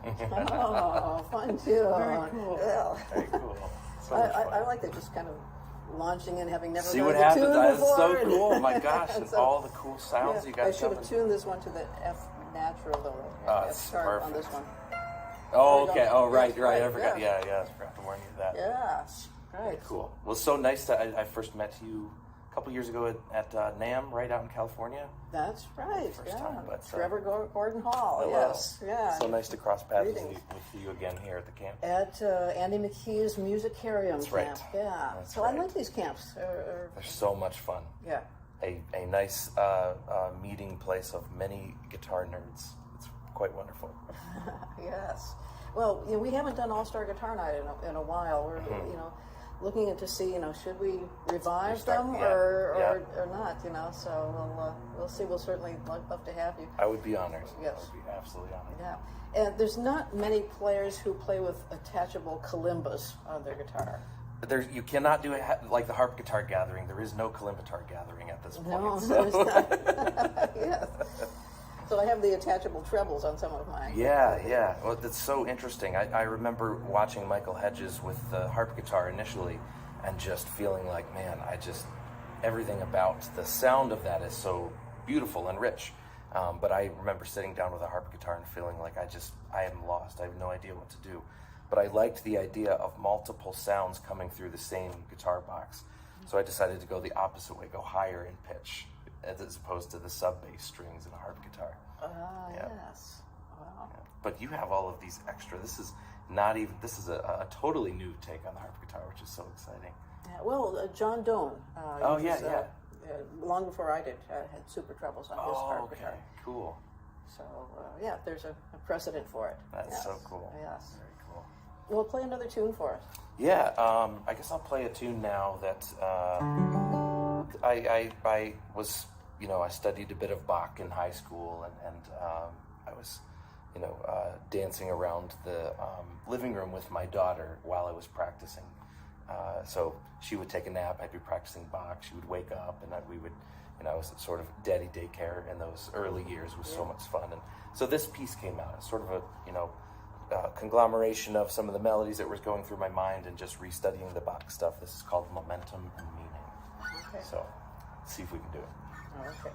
Oh, fun tune. Very cool. Yeah. Very cool. So I, much fun. I like that, just kind of launching in, having never See done what the happens? tune That's before. so cool. Oh my gosh, and So, all the cool sounds yeah, you guys I should have. have tuned this one to the F natural, though. Oh, F it's sharp on perfect. this one. Oh, There you okay. go. Oh, right, Yes, right. I right, forgot. yeah. Yeah, I forgot to warn you of that. Yeah, right. Cool. Well, so nice that I first met you a couple years ago at NAMM, right out in California. That's right. First Yeah. time, but, Trevor Gordon Hall. Hello. Yes. Yeah. So nice to cross paths with Greetings. you again here at the camp. At Andy McKee's Musicarium That's right. camp. Yeah. That's so right. I like these camps. They're so much fun. Yeah. A nice meeting place of many guitar nerds. It's quite wonderful. Yes. Well, we haven't done All-Star Guitar Night in a while. We're looking to see, should we revive Restart, them yeah, or not, so we'll see. We'll certainly love to have you. I would be honored. Yes. I would be absolutely honored. Yeah. And there's not many players who play with attachable kalimbas on their guitar. You cannot do it like the harp guitar gathering. There is no kalimba gathering at this point. No, so. there's not. Yes. So I have the attachable trebles on some of mine. Yeah. Well, that's so interesting. I remember watching Michael Hedges with the harp guitar initially and just feeling like, man, everything about the sound of that is so beautiful and rich. But I remember sitting down with a harp guitar and feeling like I am lost. I have no idea what to do. But I liked the idea of multiple sounds coming through the same guitar box. So I decided to go the opposite way, go higher in pitch, as opposed to the sub-bass strings in a harp guitar. Yes. Wow. Yeah. But you have all of these extra. This is a totally new take on the harp guitar, which is so exciting. Yeah, well, John Doan. Long before I did, had super trebles on his harp guitar. Cool. So, there's a precedent for it. That's so cool. Yes. Very cool. Well, play another tune for us. Yeah, I guess I'll play a tune now that I was, I studied a bit of Bach in high school, and I was, dancing around the living room with my daughter while I was practicing. So she would take a nap, I'd be practicing Bach, she would wake up, and we would, it was sort of daddy daycare in those early years. Was so much fun. And so this piece came out. It's sort of a, conglomeration of some of the melodies that was going through my mind and just restudying the Bach stuff. This is called Momentum and Meaning. Okay. So let's see if we can do it. Okay.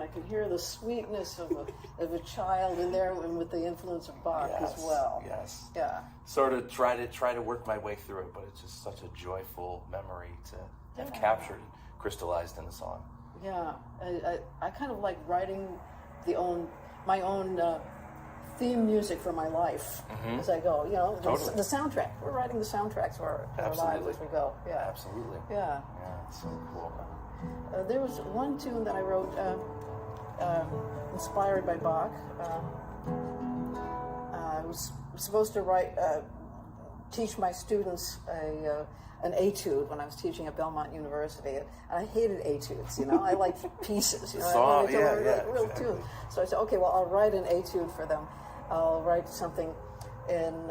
I can hear the sweetness of a child in there, and with the influence of Bach as well. Yes. Yeah. Sort of try to work my way through it, but it's just such a joyful memory to have captured, crystallized in the song. Yeah. I kind of like writing my own theme music for my life as I go. You know, Totally. the soundtrack. We're writing the soundtracks for our lives as we go. Yeah. Absolutely. Yeah. Yeah, it's so cool. There was one tune that I wrote inspired by Bach. I was supposed to teach my students an etude when I was teaching at Belmont University, and I hated etudes. You know, I like pieces. You know, I wanted to learn real tune. So I said, okay, well, I'll write an etude for them. I'll write something in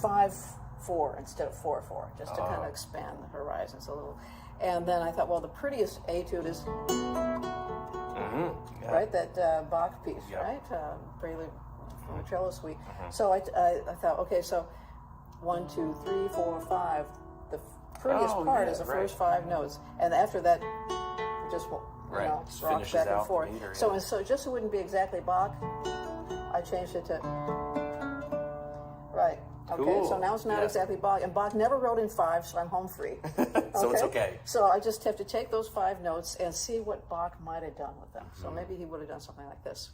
5/4 instead of 4/4, just to kind of expand the horizons a little. And then I thought, well, the prettiest etude is right, that Bach piece, right? Prelude from a cello suite. So I thought, okay, so 1, 2, 3, 4, 5. The prettiest part is the first 5 notes, and after that, just rocks back and forth. So just so it wouldn't be exactly Bach, I changed it to right. Okay, cool. So now it's not exactly Bach, and Bach never wrote in 5, so I'm home free. So it's okay. So I just have to take those 5 notes and see what Bach might have done with them. So maybe he would have done something like this.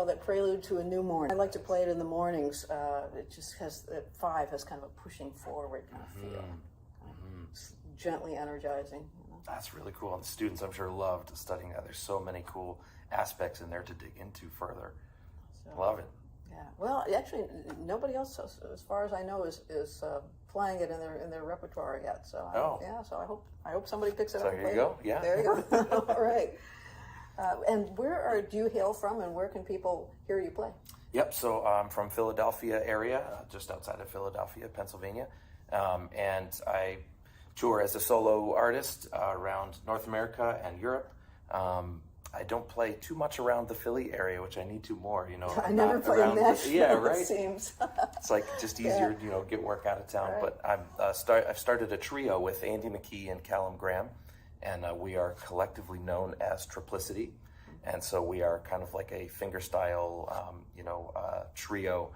that Prelude to a New Morning. I like to play it in the mornings. It just has, at 5 has kind of a pushing forward kind of feel. It's gently energizing. You know? That's really cool. And the students, I'm sure, loved studying that. There's so many cool aspects in there to dig into further. So, Love it. Yeah. Well, actually, nobody else, as far as I know, is playing it in their repertoire yet. So so I hope somebody picks it up. So here you go. Yeah. There you go. All right. And do you hail from, and where can people hear you play? Yep, so I'm from Philadelphia area, just outside of Philadelphia, Pennsylvania, and I tour as a solo artist around North America and Europe. I don't play too much around the Philly area, which I need to more, you know. I never play in Nashville, yeah, right. it seems. It's like just easier, you know, get work out of town. Right. But I've started a trio with Andy McKee and Callum Graham, and we are collectively known as Triplicity. And so we are kind of like a fingerstyle, trio,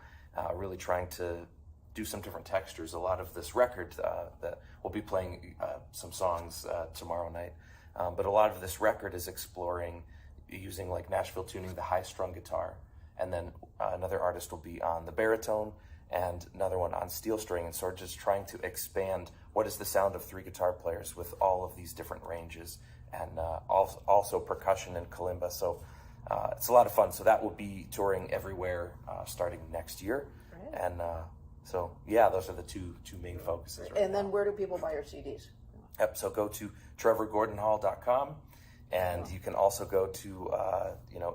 really trying to do some different textures. A lot of this record that we'll be playing some songs tomorrow night. But a lot of this record is exploring using like Nashville tuning, the high-strung guitar. And then another artist will be on the baritone and another one on steel string. And sort of just trying to expand what is the sound of 3 guitar players with all of these different ranges. And also percussion and kalimba. So it's a lot of fun. So that will be touring everywhere starting next year. Right. And those are the two main focuses. Right and then now. Where do people buy your CDs? Yep. So go to trevorgordonhall.com, and you can also go to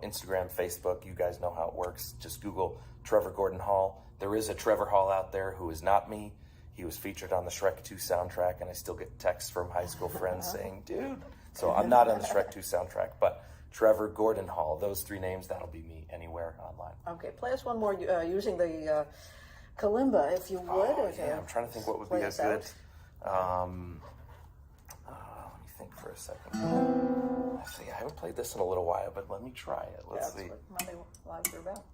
Instagram, Facebook. You guys know how it works. Just Google Trevor Gordon Hall. There is a Trevor Hall out there who is not me. He was featured on the Shrek 2 soundtrack, and I still get texts from high school friends saying, "Dude." So I'm not on the Shrek 2 soundtrack, but Trevor Gordon Hall, those 3 names, that'll be me anywhere online. Okay, play us one more using the kalimba, if you would. Yeah, I'm trying to think what would be a good... let me think for a second. I haven't played this in a little while, but let me try it. Let's see. That's what Monday Lives are about.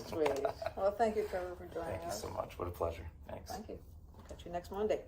Sweet. Well, thank you, Trevor, for joining us. Thank you so much. What a pleasure. Thanks. Thank you. Catch you next Monday.